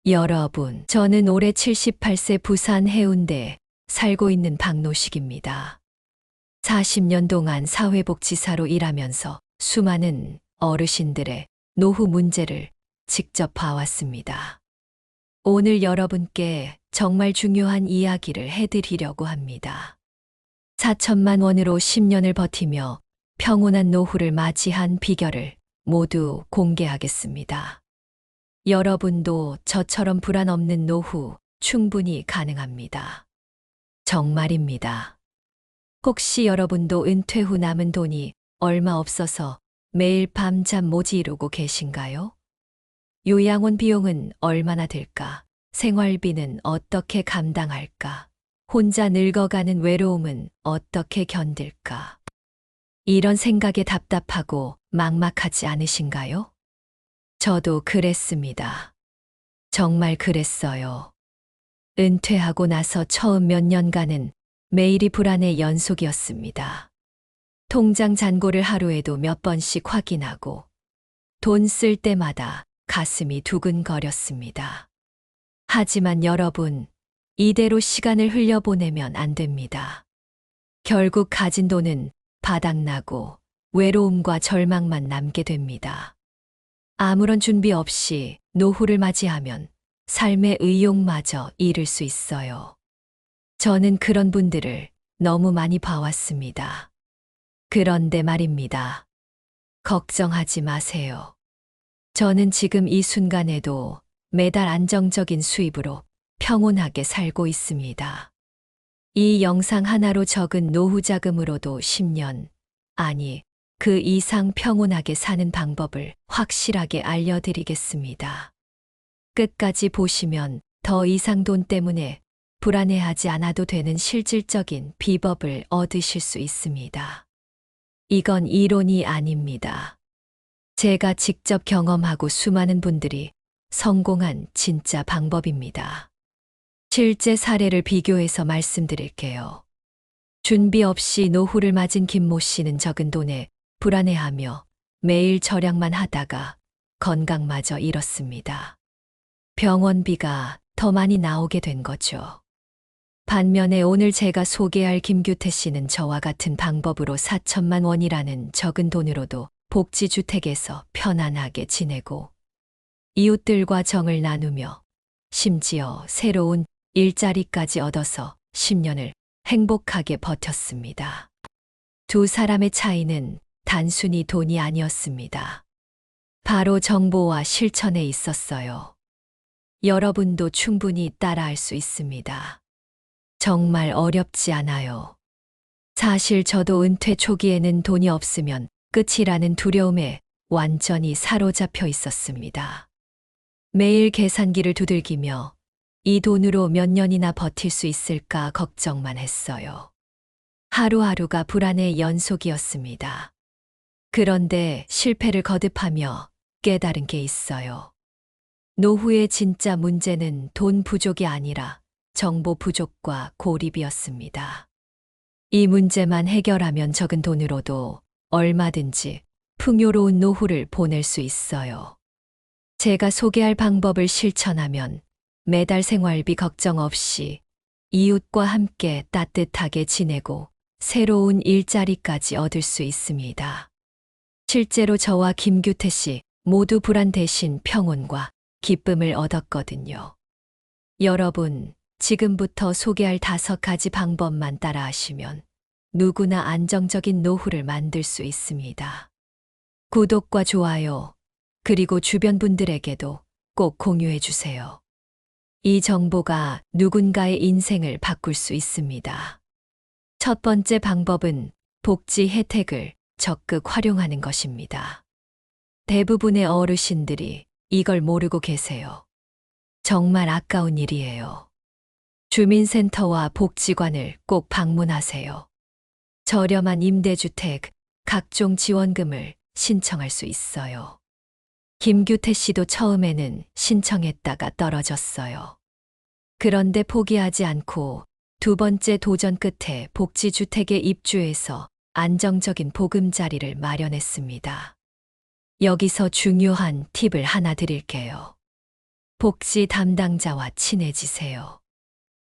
여러분, 저는 올해 78세 부산 해운대에 살고 있는 박노식입니다. 40년 동안 사회복지사로 일하면서 수많은 어르신들의 노후 문제를 직접 봐왔습니다. 오늘 여러분께 정말 중요한 이야기를 해드리려고 합니다. 4천만 원으로 10년을 버티며 평온한 노후를 맞이한 비결을 모두 공개하겠습니다. 여러분도 저처럼 불안 없는 노후 충분히 가능합니다. 정말입니다. 혹시 여러분도 은퇴 후 남은 돈이 얼마 없어서 매일 밤 잠 못 이루고 계신가요? 요양원 비용은 얼마나 들까? 생활비는 어떻게 감당할까? 혼자 늙어가는 외로움은 어떻게 견딜까? 이런 생각에 답답하고 막막하지 않으신가요? 저도 그랬습니다. 정말 그랬어요. 은퇴하고 나서 처음 몇 년간은 매일이 불안의 연속이었습니다. 통장 잔고를 하루에도 몇 번씩 확인하고 돈 쓸 때마다 가슴이 두근거렸습니다. 하지만 여러분, 이대로 시간을 흘려보내면 안 됩니다. 결국 가진 돈은 바닥나고 외로움과 절망만 남게 됩니다. 아무런 준비 없이 노후를 맞이하면 삶의 의욕마저 잃을 수 있어요. 저는 그런 분들을 너무 많이 봐왔습니다. 그런데 말입니다. 걱정하지 마세요. 저는 지금 이 순간에도 매달 안정적인 수입으로 평온하게 살고 있습니다. 이 영상 하나로 적은 노후 자금으로도 10년, 아니, 그 이상 평온하게 사는 방법을 확실하게 알려드리겠습니다. 끝까지 보시면 더 이상 돈 때문에 불안해하지 않아도 되는 실질적인 비법을 얻으실 수 있습니다. 이건 이론이 아닙니다. 제가 직접 경험하고 수많은 분들이 성공한 진짜 방법입니다. 실제 사례를 비교해서 말씀드릴게요. 준비 없이 노후를 맞은 김모 씨는 적은 돈에 불안해하며 매일 절약만 하다가 건강마저 잃었습니다. 병원비가 더 많이 나오게 된 거죠. 반면에 오늘 제가 소개할 김규태 씨는 저와 같은 방법으로 4천만 원이라는 적은 돈으로도 복지주택에서 편안하게 지내고 이웃들과 정을 나누며 심지어 새로운 일자리까지 얻어서 10년을 행복하게 버텼습니다. 두 사람의 차이는 단순히 돈이 아니었습니다. 바로 정보와 실천에 있었어요. 여러분도 충분히 따라할 수 있습니다. 정말 어렵지 않아요. 사실 저도 은퇴 초기에는 돈이 없으면 끝이라는 두려움에 완전히 사로잡혀 있었습니다. 매일 계산기를 두들기며 이 돈으로 몇 년이나 버틸 수 있을까 걱정만 했어요. 하루하루가 불안의 연속이었습니다. 그런데 실패를 거듭하며 깨달은 게 있어요. 노후의 진짜 문제는 돈 부족이 아니라 정보 부족과 고립이었습니다. 이 문제만 해결하면 적은 돈으로도 얼마든지 풍요로운 노후를 보낼 수 있어요. 제가 소개할 방법을 실천하면 매달 생활비 걱정 없이 이웃과 함께 따뜻하게 지내고 새로운 일자리까지 얻을 수 있습니다. 실제로 저와 김규태 씨 모두 불안 대신 평온과 기쁨을 얻었거든요. 여러분, 지금부터 소개할 5가지 방법만 따라하시면 누구나 안정적인 노후를 만들 수 있습니다. 구독과 좋아요, 그리고 주변 분들에게도 꼭 공유해 주세요. 이 정보가 누군가의 인생을 바꿀 수 있습니다. 첫 번째 방법은 복지 혜택을 적극 활용하는 것입니다. 대부분의 어르신들이 이걸 모르고 계세요. 정말 아까운 일이에요. 주민센터와 복지관을 꼭 방문하세요. 저렴한 임대주택, 각종 지원금을 신청할 수 있어요. 김규태 씨도 처음에는 신청했다가 떨어졌어요. 그런데 포기하지 않고 두 번째 도전 끝에 복지주택에 입주해서 안정적인 보금자리를 마련했습니다. 여기서 중요한 팁을 하나 드릴게요. 복지 담당자와 친해지세요.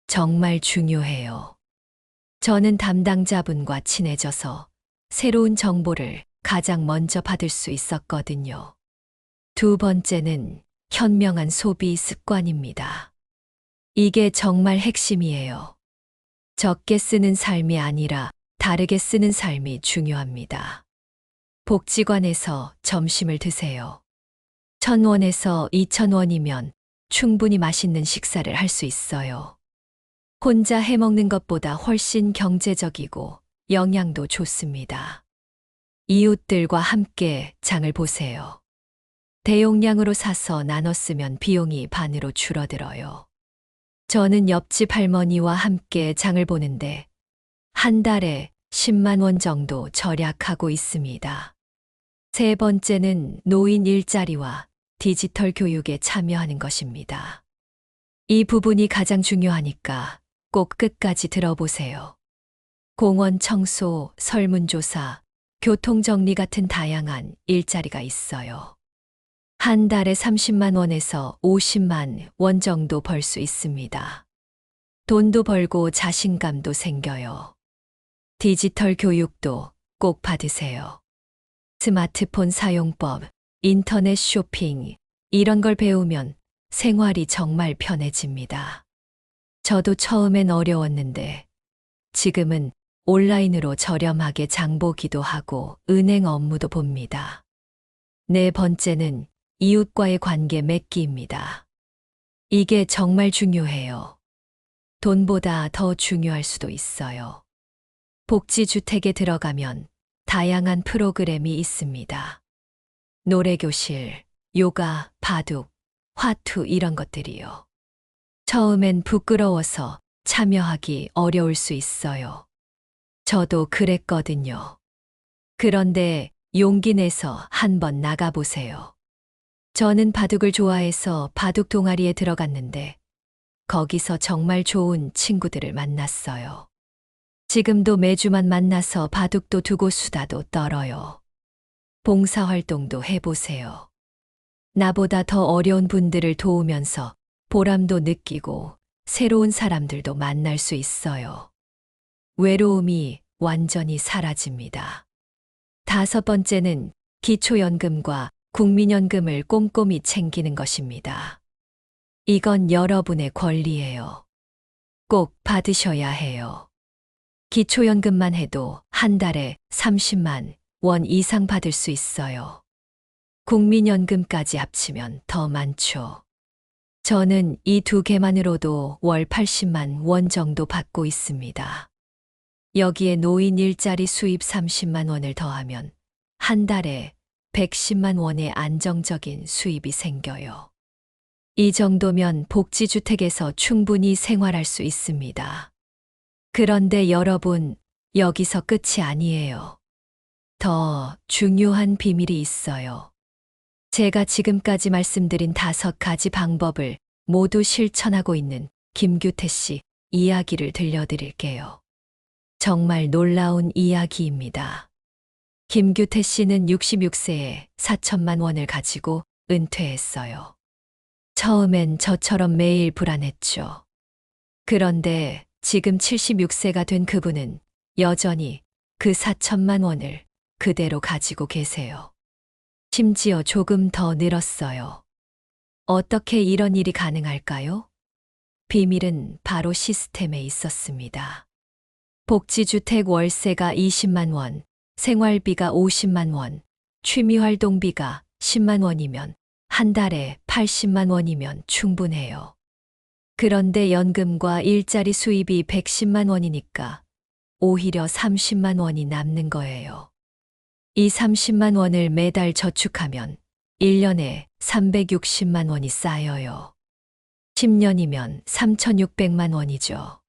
정말 중요해요. 저는 담당자분과 친해져서 새로운 정보를 가장 먼저 받을 수 있었거든요. 두 번째는 현명한 소비 습관입니다. 이게 정말 핵심이에요. 적게 쓰는 삶이 아니라 다르게 쓰는 삶이 중요합니다. 복지관에서 점심을 드세요. 1,000원에서 2,000원이면 충분히 맛있는 식사를 할 수 있어요. 혼자 해먹는 것보다 훨씬 경제적이고 영양도 좋습니다. 이웃들과 함께 장을 보세요. 대용량으로 사서 나눠 쓰면 비용이 반으로 줄어들어요. 저는 옆집 할머니와 함께 장을 보는데 한 달에 10만 원 정도 절약하고 있습니다. 세 번째는 노인 일자리와 디지털 교육에 참여하는 것입니다. 이 부분이 가장 중요하니까 꼭 끝까지 들어보세요. 공원 청소, 설문조사, 교통정리 같은 다양한 일자리가 있어요. 한 달에 30만 원에서 50만 원 정도 벌 수 있습니다. 돈도 벌고 자신감도 생겨요. 디지털 교육도 꼭 받으세요. 스마트폰 사용법, 인터넷 쇼핑, 이런 걸 배우면 생활이 정말 편해집니다. 저도 처음엔 어려웠는데 지금은 온라인으로 저렴하게 장 보기도 하고 은행 업무도 봅니다. 네 번째는 이웃과의 관계 맺기입니다. 이게 정말 중요해요. 돈보다 더 중요할 수도 있어요. 복지주택에 들어가면 다양한 프로그램이 있습니다. 노래교실, 요가, 바둑, 화투 이런 것들이요. 처음엔 부끄러워서 참여하기 어려울 수 있어요. 저도 그랬거든요. 그런데 용기 내서 한번 나가보세요. 저는 바둑을 좋아해서 바둑 동아리에 들어갔는데 거기서 정말 좋은 친구들을 만났어요. 지금도 매주만 만나서 바둑도 두고 수다도 떨어요. 봉사활동도 해보세요. 나보다 더 어려운 분들을 도우면서 보람도 느끼고 새로운 사람들도 만날 수 있어요. 외로움이 완전히 사라집니다. 다섯 번째는 기초연금과 국민연금을 꼼꼼히 챙기는 것입니다. 이건 여러분의 권리예요. 꼭 받으셔야 해요. 기초연금만 해도 한 달에 30만 원 이상 받을 수 있어요. 국민연금까지 합치면 더 많죠. 저는 이 두 개만으로도 월 80만 원 정도 받고 있습니다. 여기에 노인 일자리 수입 30만 원을 더하면 한 달에 110만 원의 안정적인 수입이 생겨요. 이 정도면 복지주택에서 충분히 생활할 수 있습니다. 그런데 여러분, 여기서 끝이 아니에요. 더 중요한 비밀이 있어요. 제가 지금까지 말씀드린 5가지 방법을 모두 실천하고 있는 김규태 씨 이야기를 들려드릴게요. 정말 놀라운 이야기입니다. 김규태 씨는 66세에 4천만 원을 가지고 은퇴했어요. 처음엔 저처럼 매일 불안했죠. 그런데 지금 76세가 된 그분은 여전히 그 4천만 원을 그대로 가지고 계세요. 심지어 조금 더 늘었어요. 어떻게 이런 일이 가능할까요? 비밀은 바로 시스템에 있었습니다. 복지주택 월세가 20만 원, 생활비가 50만 원, 취미활동비가 10만 원이면 한 달에 80만 원이면 충분해요. 그런데 연금과 일자리 수입이 110만 원이니까 오히려 30만 원이 남는 거예요. 이 30만 원을 매달 저축하면 1년에 360만 원이 쌓여요. 10년이면 3,600만 원이죠.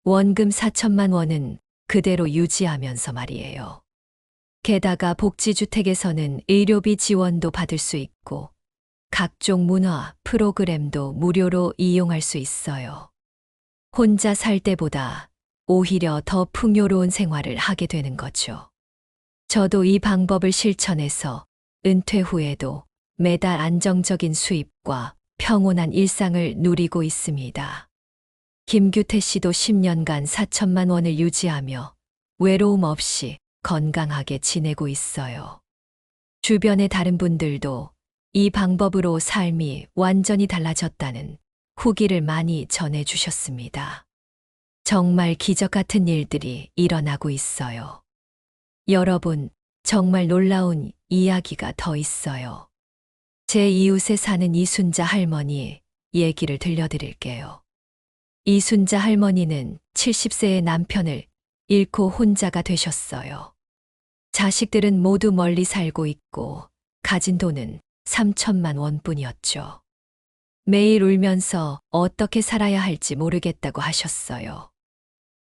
원금 4천만 원은 그대로 유지하면서 말이에요. 게다가 복지주택에서는 의료비 지원도 받을 수 있고 각종 문화 프로그램도 무료로 이용할 수 있어요. 혼자 살 때보다 오히려 더 풍요로운 생활을 하게 되는 거죠. 저도 이 방법을 실천해서 은퇴 후에도 매달 안정적인 수입과 평온한 일상을 누리고 있습니다. 김규태 씨도 10년간 4천만 원을 유지하며 외로움 없이 건강하게 지내고 있어요. 주변의 다른 분들도 이 방법으로 삶이 완전히 달라졌다는 후기를 많이 전해주셨습니다. 정말 기적 같은 일들이 일어나고 있어요. 여러분, 정말 놀라운 이야기가 더 있어요. 제 이웃에 사는 이순자 할머니 얘기를 들려드릴게요. 이순자 할머니는 70세의 남편을 잃고 혼자가 되셨어요. 자식들은 모두 멀리 살고 있고 가진 돈은 3천만 원뿐이었죠. 매일 울면서 어떻게 살아야 할지 모르겠다고 하셨어요.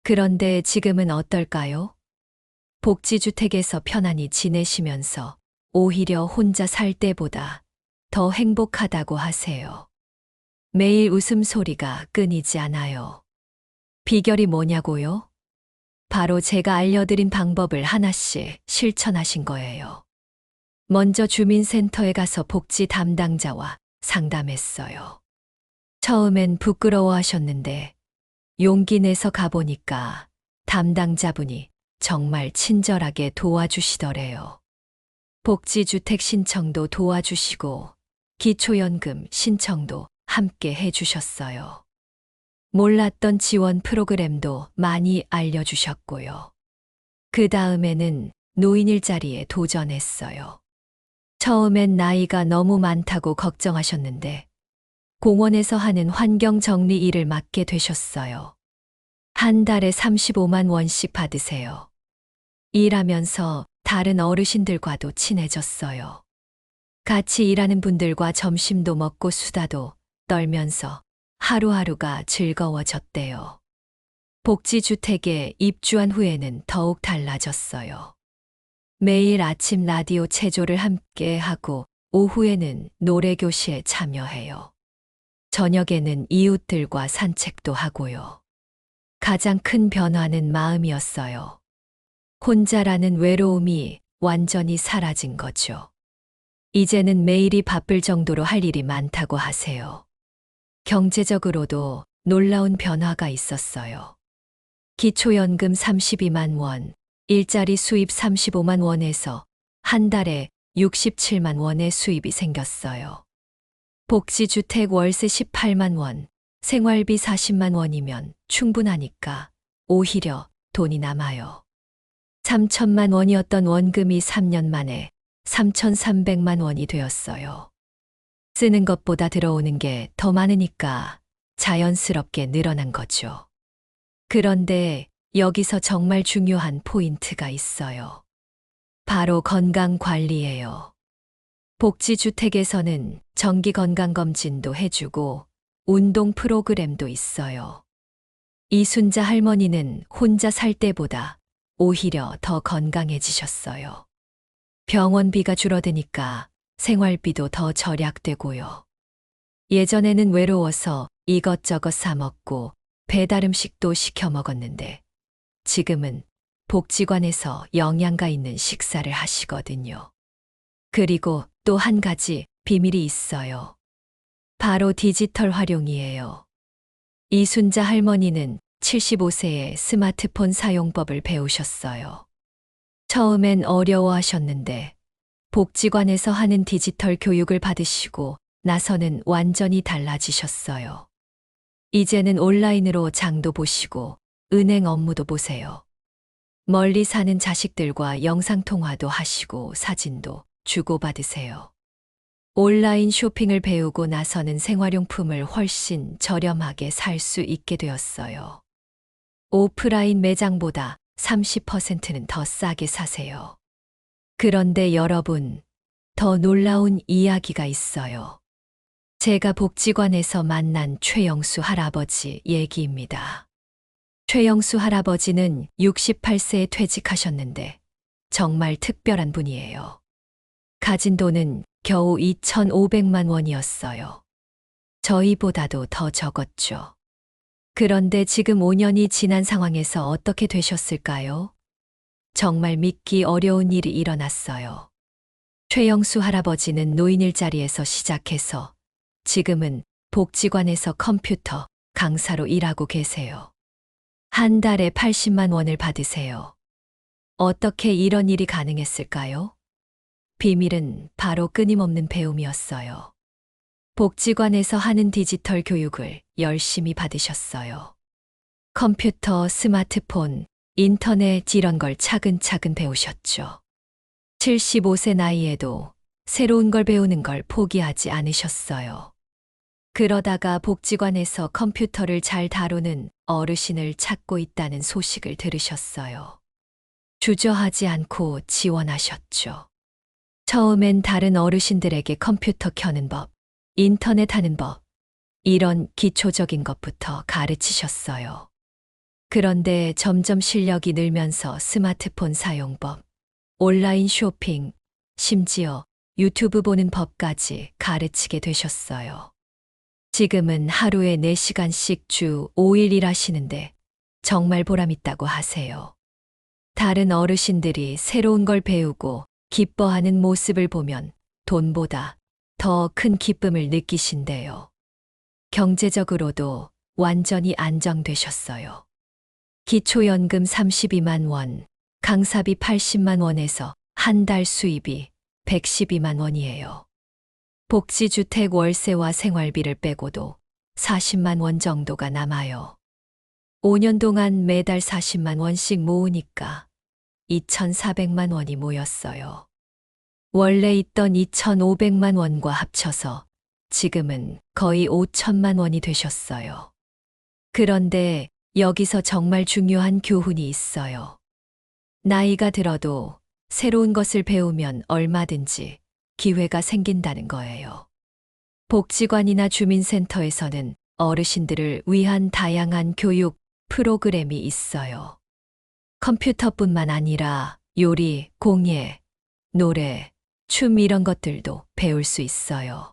그런데 지금은 어떨까요? 복지주택에서 편안히 지내시면서 오히려 혼자 살 때보다 더 행복하다고 하세요. 매일 웃음소리가 끊이지 않아요. 비결이 뭐냐고요? 바로 제가 알려드린 방법을 하나씩 실천하신 거예요. 먼저 주민센터에 가서 복지 담당자와 상담했어요. 처음엔 부끄러워하셨는데 용기 내서 가보니까 담당자분이 정말 친절하게 도와주시더래요. 복지주택 신청도 도와주시고 기초연금 신청도 함께 해주셨어요. 몰랐던 지원 프로그램도 많이 알려주셨고요. 그 다음에는 노인 일자리에 도전했어요. 처음엔 나이가 너무 많다고 걱정하셨는데 공원에서 하는 환경정리 일을 맡게 되셨어요. 한 달에 35만 원씩 받으세요. 일하면서 다른 어르신들과도 친해졌어요. 같이 일하는 분들과 점심도 먹고 수다도 떨면서 하루하루가 즐거워졌대요. 복지주택에 입주한 후에는 더욱 달라졌어요. 매일 아침 라디오 체조를 함께 하고 오후에는 노래교실에 참여해요. 저녁에는 이웃들과 산책도 하고요. 가장 큰 변화는 마음이었어요. 혼자라는 외로움이 완전히 사라진 거죠. 이제는 매일이 바쁠 정도로 할 일이 많다고 하세요. 경제적으로도 놀라운 변화가 있었어요. 기초연금 32만 원, 일자리 수입 35만 원에서 한 달에 67만 원의 수입이 생겼어요. 복지주택 월세 18만 원, 생활비 40만 원이면 충분하니까 오히려 돈이 남아요. 3천만 원이었던 원금이 3년 만에 3,300만 원이 되었어요. 쓰는 것보다 들어오는 게 더 많으니까 자연스럽게 늘어난 거죠. 그런데 여기서 정말 중요한 포인트가 있어요. 바로 건강 관리예요. 복지주택에서는 정기 건강검진도 해주고 운동 프로그램도 있어요. 이순자 할머니는 혼자 살 때보다 오히려 더 건강해지셨어요. 병원비가 줄어드니까 생활비도 더 절약되고요. 예전에는 외로워서 이것저것 사 먹고 배달 음식도 시켜 먹었는데 지금은 복지관에서 영양가 있는 식사를 하시거든요. 그리고 또 한 가지 비밀이 있어요. 바로 디지털 활용이에요. 이순자 할머니는 75세에 스마트폰 사용법을 배우셨어요. 처음엔 어려워하셨는데 복지관에서 하는 디지털 교육을 받으시고 나서는 완전히 달라지셨어요. 이제는 온라인으로 장도 보시고 은행 업무도 보세요. 멀리 사는 자식들과 영상통화도 하시고 사진도 주고받으세요. 온라인 쇼핑을 배우고 나서는 생활용품을 훨씬 저렴하게 살 수 있게 되었어요. 오프라인 매장보다 30%는 더 싸게 사세요. 그런데 여러분, 더 놀라운 이야기가 있어요. 제가 복지관에서 만난 최영수 할아버지 얘기입니다. 최영수 할아버지는 68세에 퇴직하셨는데 정말 특별한 분이에요. 가진 돈은 겨우 2,500만 원이었어요. 저희보다도 더 적었죠. 그런데 지금 5년이 지난 상황에서 어떻게 되셨을까요? 정말 믿기 어려운 일이 일어났어요. 최영수 할아버지는 노인 일자리에서 시작해서 지금은 복지관에서 컴퓨터 강사로 일하고 계세요. 한 달에 80만 원을 받으세요. 어떻게 이런 일이 가능했을까요? 비밀은 바로 끊임없는 배움이었어요. 복지관에서 하는 디지털 교육을 열심히 받으셨어요. 컴퓨터, 스마트폰, 인터넷 이런 걸 차근차근 배우셨죠. 75세 나이에도 새로운 걸 배우는 걸 포기하지 않으셨어요. 그러다가 복지관에서 컴퓨터를 잘 다루는 어르신을 찾고 있다는 소식을 들으셨어요. 주저하지 않고 지원하셨죠. 처음엔 다른 어르신들에게 컴퓨터 켜는 법, 인터넷 하는 법, 이런 기초적인 것부터 가르치셨어요. 그런데 점점 실력이 늘면서 스마트폰 사용법, 온라인 쇼핑, 심지어 유튜브 보는 법까지 가르치게 되셨어요. 지금은 하루에 4시간씩 주 5일 일하시는데 정말 보람있다고 하세요. 다른 어르신들이 새로운 걸 배우고 기뻐하는 모습을 보면 돈보다 더 큰 기쁨을 느끼신대요. 경제적으로도 완전히 안정되셨어요. 기초연금 32만 원, 강사비 80만 원에서 한 달 수입이 112만 원이에요. 복지주택 월세와 생활비를 빼고도 40만 원 정도가 남아요. 5년 동안 매달 40만 원씩 모으니까 2,400만 원이 모였어요. 원래 있던 2,500만 원과 합쳐서 지금은 거의 5천만 원이 되셨어요. 그런데 여기서 정말 중요한 교훈이 있어요. 나이가 들어도 새로운 것을 배우면 얼마든지 기회가 생긴다는 거예요. 복지관이나 주민센터에서는 어르신들을 위한 다양한 교육 프로그램이 있어요. 컴퓨터뿐만 아니라 요리, 공예, 노래, 춤 이런 것들도 배울 수 있어요.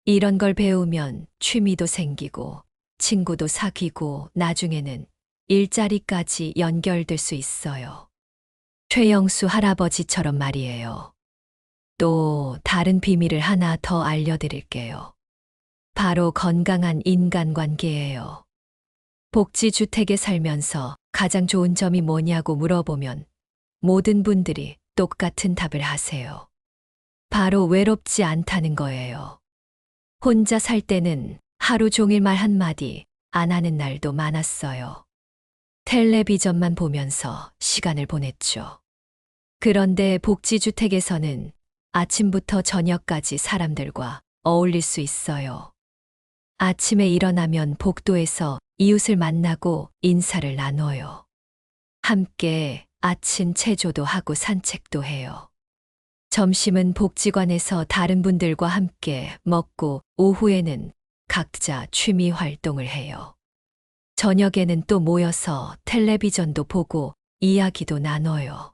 이런 걸 배우면 취미도 생기고 친구도 사귀고 나중에는 일자리까지 연결될 수 있어요. 최영수 할아버지처럼 말이에요. 또 다른 비밀을 하나 더 알려드릴게요. 바로 건강한 인간관계예요. 복지주택에 살면서 가장 좋은 점이 뭐냐고 물어보면 모든 분들이 똑같은 답을 하세요. 바로 외롭지 않다는 거예요. 혼자 살 때는 하루 종일 말 한마디 안 하는 날도 많았어요. 텔레비전만 보면서 시간을 보냈죠. 그런데 복지주택에서는 아침부터 저녁까지 사람들과 어울릴 수 있어요. 아침에 일어나면 복도에서 이웃을 만나고 인사를 나눠요. 함께 아침 체조도 하고 산책도 해요. 점심은 복지관에서 다른 분들과 함께 먹고 오후에는 각자 취미 활동을 해요. 저녁에는 또 모여서 텔레비전도 보고 이야기도 나눠요.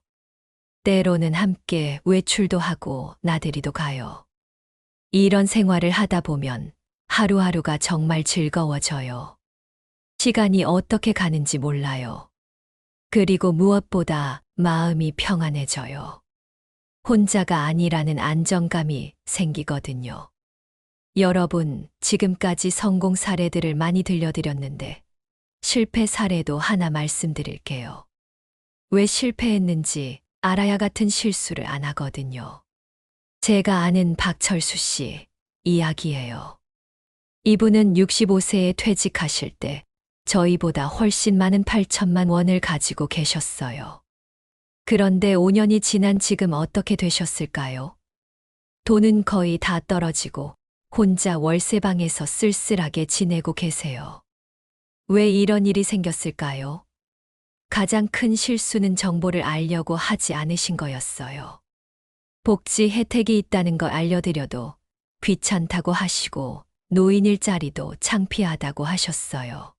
때로는 함께 외출도 하고 나들이도 가요. 이런 생활을 하다 보면 하루하루가 정말 즐거워져요. 시간이 어떻게 가는지 몰라요. 그리고 무엇보다 마음이 평안해져요. 혼자가 아니라는 안정감이 생기거든요. 여러분, 지금까지 성공 사례들을 많이 들려드렸는데 실패 사례도 하나 말씀드릴게요. 왜 실패했는지 알아야 같은 실수를 안 하거든요. 제가 아는 박철수 씨 이야기예요. 이분은 65세에 퇴직하실 때 저희보다 훨씬 많은 8천만 원을 가지고 계셨어요. 그런데 5년이 지난 지금 어떻게 되셨을까요? 돈은 거의 다 떨어지고 혼자 월세방에서 쓸쓸하게 지내고 계세요. 왜 이런 일이 생겼을까요? 가장 큰 실수는 정보를 알려고 하지 않으신 거였어요. 복지 혜택이 있다는 걸 알려드려도 귀찮다고 하시고 노인 일자리도 창피하다고 하셨어요.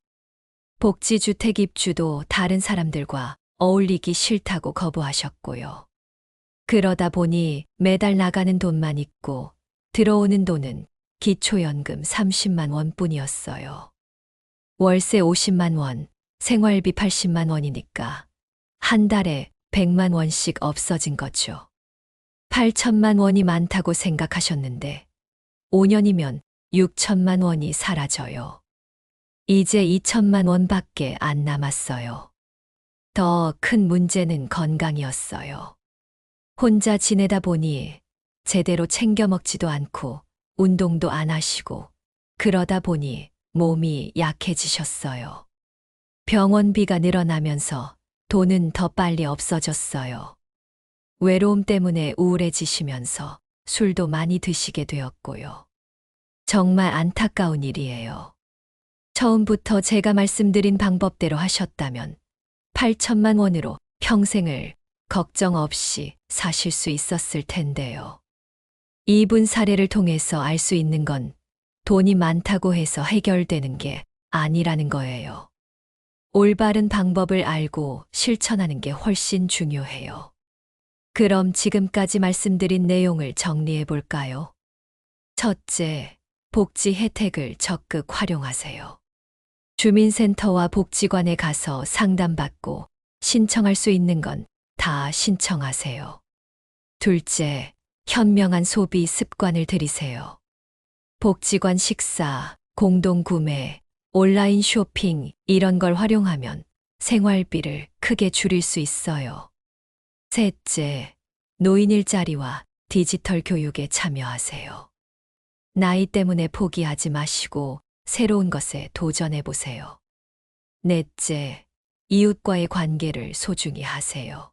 복지주택 입주도 다른 사람들과 어울리기 싫다고 거부하셨고요. 그러다 보니 매달 나가는 돈만 있고 들어오는 돈은 기초연금 30만 원뿐이었어요. 월세 50만 원, 생활비 80만 원이니까 한 달에 100만 원씩 없어진 거죠. 8천만 원이 많다고 생각하셨는데 5년이면 6천만 원이 사라져요. 이제 2천만 원밖에 안 남았어요. 더 큰 문제는 건강이었어요. 혼자 지내다 보니 제대로 챙겨 먹지도 않고 운동도 안 하시고 그러다 보니 몸이 약해지셨어요. 병원비가 늘어나면서 돈은 더 빨리 없어졌어요. 외로움 때문에 우울해지시면서 술도 많이 드시게 되었고요. 정말 안타까운 일이에요. 처음부터 제가 말씀드린 방법대로 하셨다면 8천만 원으로 평생을 걱정 없이 사실 수 있었을 텐데요. 이분 사례를 통해서 알 수 있는 건 돈이 많다고 해서 해결되는 게 아니라는 거예요. 올바른 방법을 알고 실천하는 게 훨씬 중요해요. 그럼 지금까지 말씀드린 내용을 정리해 볼까요? 첫째, 복지 혜택을 적극 활용하세요. 주민센터와 복지관에 가서 상담받고 신청할 수 있는 건 다 신청하세요. 둘째, 현명한 소비 습관을 들이세요. 복지관 식사, 공동구매, 온라인 쇼핑 이런 걸 활용하면 생활비를 크게 줄일 수 있어요. 셋째, 노인 일자리와 디지털 교육에 참여하세요. 나이 때문에 포기하지 마시고 새로운 것에 도전해 보세요. 넷째, 이웃과의 관계를 소중히 하세요.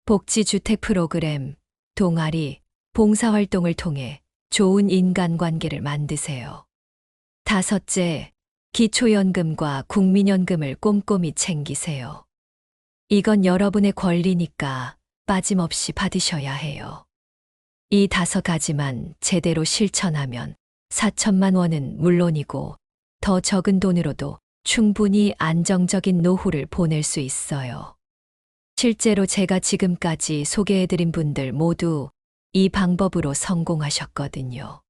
복지주택 프로그램, 동아리, 봉사활동을 통해 좋은 인간관계를 만드세요. 다섯째, 기초연금과 국민연금을 꼼꼼히 챙기세요. 이건 여러분의 권리니까 빠짐없이 받으셔야 해요. 이 5가지만 제대로 실천하면 4천만 원은 물론이고 더 적은 돈으로도 충분히 안정적인 노후를 보낼 수 있어요. 실제로 제가 지금까지 소개해드린 분들 모두 이 방법으로 성공하셨거든요.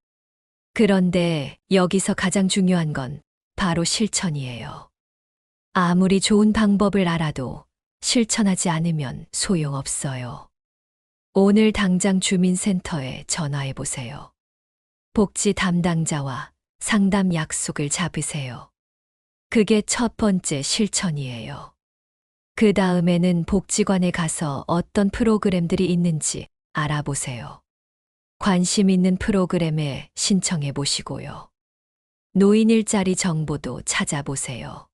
그런데 여기서 가장 중요한 건 바로 실천이에요. 아무리 좋은 방법을 알아도 실천하지 않으면 소용없어요. 오늘 당장 주민센터에 전화해 보세요. 복지 담당자와 상담 약속을 잡으세요. 그게 첫 번째 실천이에요. 그 다음에는 복지관에 가서 어떤 프로그램들이 있는지 알아보세요. 관심 있는 프로그램에 신청해 보시고요. 노인 일자리 정보도 찾아보세요.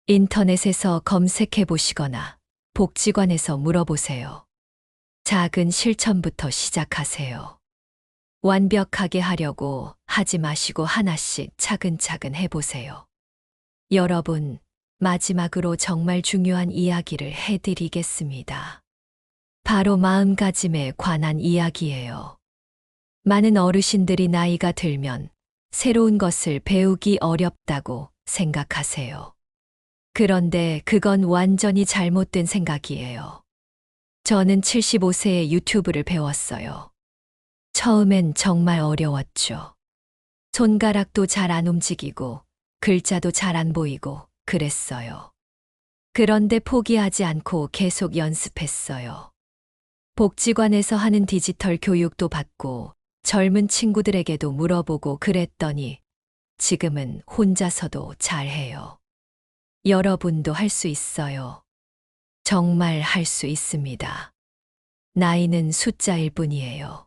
인터넷에서 검색해 보시거나 복지관에서 물어보세요. 작은 실천부터 시작하세요. 완벽하게 하려고 하지 마시고 하나씩 차근차근 해보세요. 여러분, 마지막으로 정말 중요한 이야기를 해드리겠습니다. 바로 마음가짐에 관한 이야기예요. 많은 어르신들이 나이가 들면 새로운 것을 배우기 어렵다고 생각하세요. 그런데 그건 완전히 잘못된 생각이에요. 저는 75세에 유튜브를 배웠어요. 처음엔 정말 어려웠죠. 손가락도 잘 안 움직이고 글자도 잘 안 보이고 그랬어요. 그런데 포기하지 않고 계속 연습했어요. 복지관에서 하는 디지털 교육도 받고 젊은 친구들에게도 물어보고 그랬더니 지금은 혼자서도 잘해요. 여러분도 할 수 있어요. 정말 할 수 있습니다. 나이는 숫자일 뿐이에요.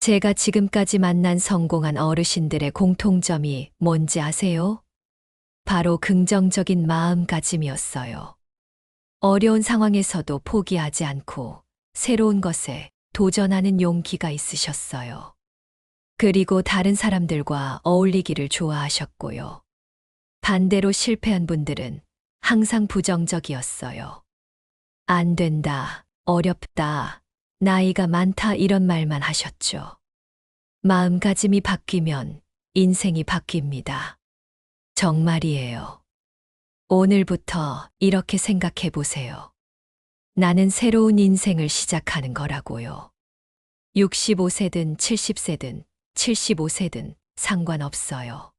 제가 지금까지 만난 성공한 어르신들의 공통점이 뭔지 아세요? 바로 긍정적인 마음가짐이었어요. 어려운 상황에서도 포기하지 않고 새로운 것에 도전하는 용기가 있으셨어요. 그리고 다른 사람들과 어울리기를 좋아하셨고요. 반대로 실패한 분들은 항상 부정적이었어요. 안 된다, 어렵다, 나이가 많다 이런 말만 하셨죠. 마음가짐이 바뀌면 인생이 바뀝니다. 정말이에요. 오늘부터 이렇게 생각해 보세요. 나는 새로운 인생을 시작하는 거라고요. 65세든 70세든 75세든 상관없어요.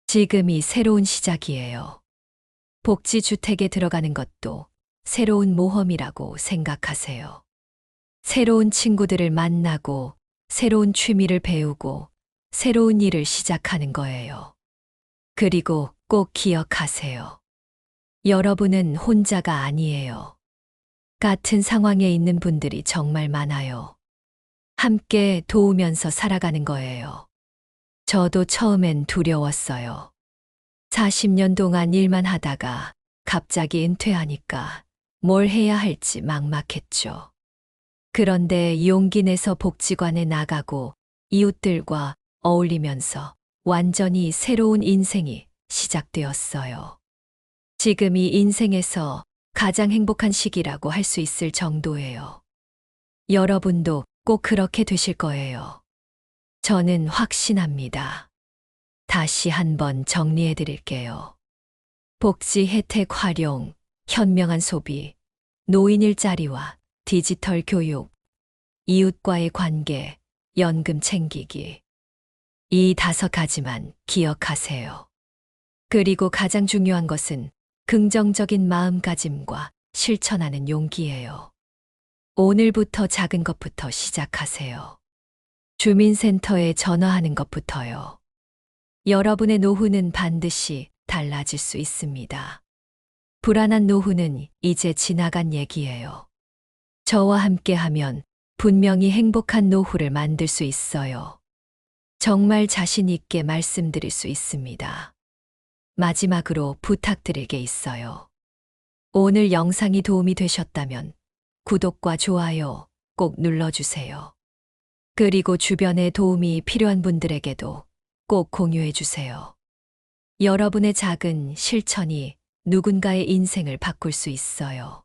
지금이 새로운 시작이에요. 복지주택에 들어가는 것도 새로운 모험이라고 생각하세요. 새로운 친구들을 만나고 새로운 취미를 배우고 새로운 일을 시작하는 거예요. 그리고 꼭 기억하세요. 여러분은 혼자가 아니에요. 같은 상황에 있는 분들이 정말 많아요. 함께 도우면서 살아가는 거예요. 저도 처음엔 두려웠어요. 40년 동안 일만 하다가 갑자기 은퇴하니까 뭘 해야 할지 막막했죠. 그런데 용기 내서 복지관에 나가고 이웃들과 어울리면서 완전히 새로운 인생이 시작되었어요. 지금이 인생에서 가장 행복한 시기라고 할 수 있을 정도예요. 여러분도 꼭 그렇게 되실 거예요. 저는 확신합니다. 다시 한번 정리해 드릴게요. 복지 혜택 활용, 현명한 소비, 노인 일자리와 디지털 교육, 이웃과의 관계, 연금 챙기기. 이 5가지만 기억하세요. 그리고 가장 중요한 것은 긍정적인 마음가짐과 실천하는 용기예요. 오늘부터 작은 것부터 시작하세요. 주민센터에 전화하는 것부터요. 여러분의 노후는 반드시 달라질 수 있습니다. 불안한 노후는 이제 지나간 얘기예요. 저와 함께하면 분명히 행복한 노후를 만들 수 있어요. 정말 자신 있게 말씀드릴 수 있습니다. 마지막으로 부탁드릴 게 있어요. 오늘 영상이 도움이 되셨다면 구독과 좋아요 꼭 눌러주세요. 그리고 주변에 도움이 필요한 분들에게도 꼭 공유해 주세요. 여러분의 작은 실천이 누군가의 인생을 바꿀 수 있어요.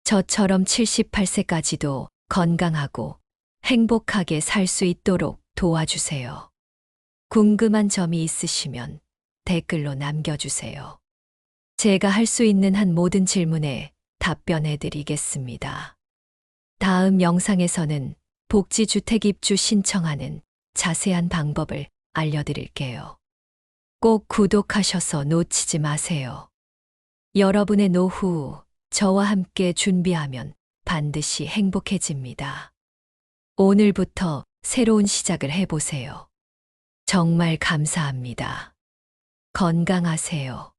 저처럼 78세까지도 건강하고 행복하게 살 수 있도록 도와주세요. 궁금한 점이 있으시면 댓글로 남겨주세요. 제가 할 수 있는 한 모든 질문에 답변해 드리겠습니다. 다음 영상에서는 복지주택 입주 신청하는 자세한 방법을 알려드릴게요. 꼭 구독하셔서 놓치지 마세요. 여러분의 노후, 저와 함께 준비하면 반드시 행복해집니다. 오늘부터 새로운 시작을 해보세요. 정말 감사합니다. 건강하세요.